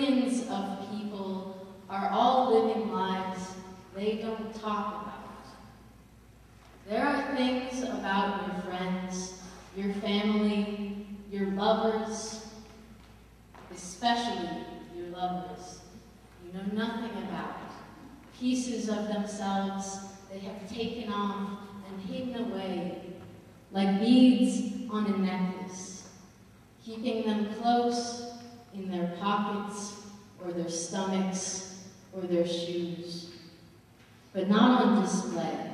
millions of people are all living lives they don't talk about. There are things about your friends, your family, your lovers, especially your lovers, you know nothing about. Pieces of themselves they have taken off and hidden away, like beads on a necklace, keeping them close in their pockets or their stomachs or their shoes, but not on display.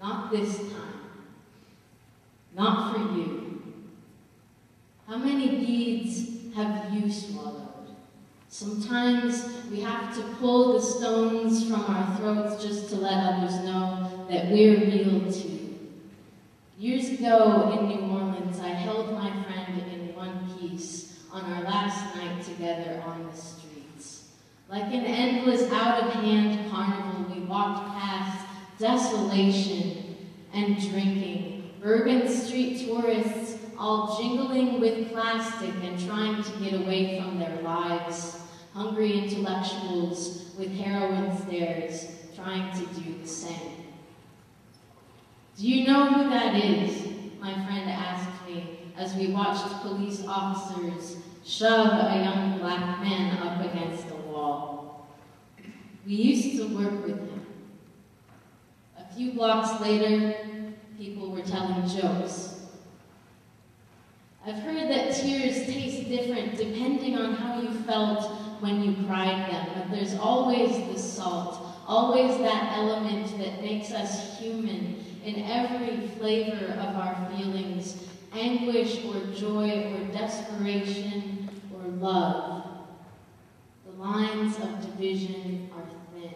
Not this time. Not for you. How many beads have you swallowed? Sometimes we have to pull the stones from our throats just to let others know that we're real too. Years ago in New Orleans, I held my friend in one piece on our last night together on the streets. Like an endless out-of-hand carnival, we walked past desolation and drinking, urban street tourists all jingling with plastic and trying to get away from their lives, hungry intellectuals with heroin stares trying to do the same. Do you know who that is? My friend asked me as we watched police officers shove a young black man up against a wall. We used to work with him. A few blocks later, people were telling jokes. I've heard that tears taste different depending on how you felt when you cried them, but there's always the salt, always that element that makes us human in every flavor of our feelings, anguish or joy or desperation or love. The lines of division are thin.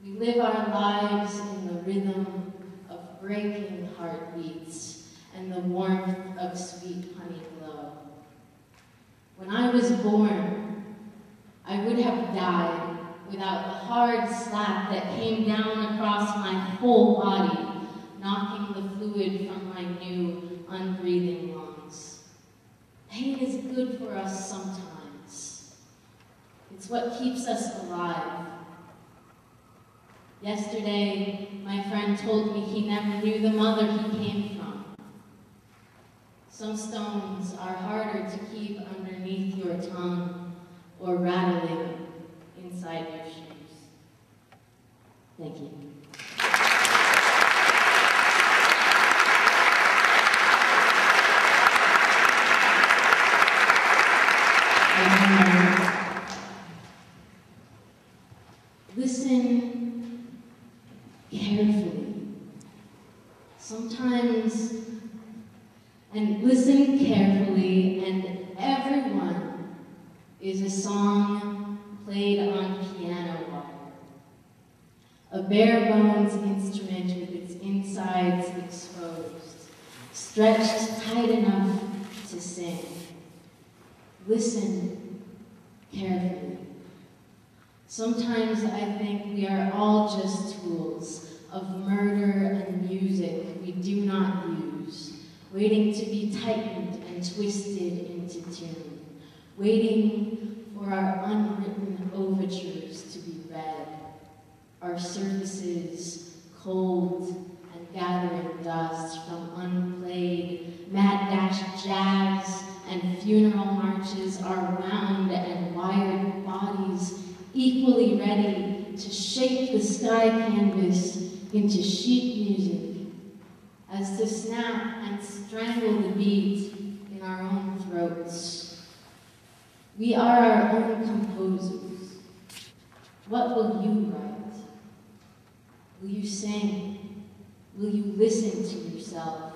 We live our lives in the rhythm of breaking heartbeats and the warmth of sweet honey glow. When I was born, I would have died without the hard slap that came down across my whole body, knocking the fluid from my new, unbreathing lungs. Pain is good for us sometimes. It's what keeps us alive. Yesterday, my friend told me he never knew the mother he came from. Some stones are harder to keep underneath your tongue or rattling inside your shoes. Thank you. Listen carefully. Sometimes, and listen carefully, and everyone is a song played on piano wire. A bare bones instrument with its insides exposed, stretched tight enough to sing. Listen carefully. Sometimes I think we are all just tools of murder and music we do not use, waiting to be tightened and twisted into tune, waiting for our unwritten overtures to be read, our surfaces cold and gathering dust from unplayed mad dash jazz and funeral marches, our round and wired bodies equally ready to shape the sky canvas into sheet music, as to snap and strangle the beat in our own throats. We are our own composers. What will you write? Will you sing? Will you listen to yourself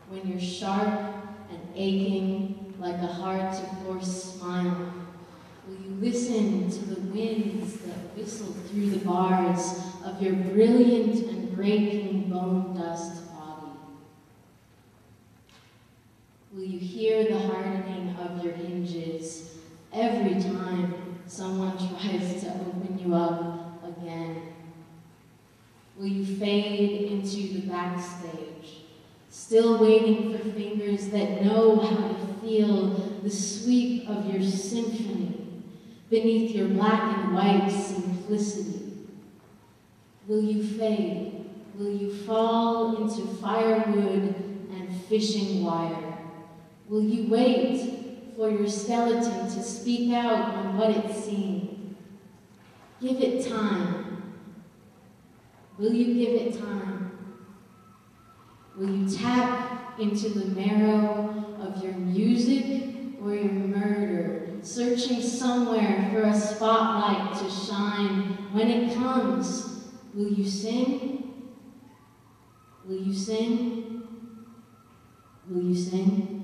when you're sharp and aching like a hard-to-force smile? Will you listen to the winds that whistle through the bars of your brilliant and breaking bone dust body? Will you hear the hardening of your hinges every time someone tries to open you up again? Will you fade into the backstage, still waiting for fingers that know how to feel the sweep of your symphony beneath your black and white simplicity? Will you fade? Will you fall into firewood and fishing wire? Will you wait for your skeleton to speak out on what it's seen? Give it time. Will you give it time? Will you tap into the marrow of your music or your murder, searching somewhere for a spotlight to shine? When it comes, will you sing? Will you sing? Will you sing?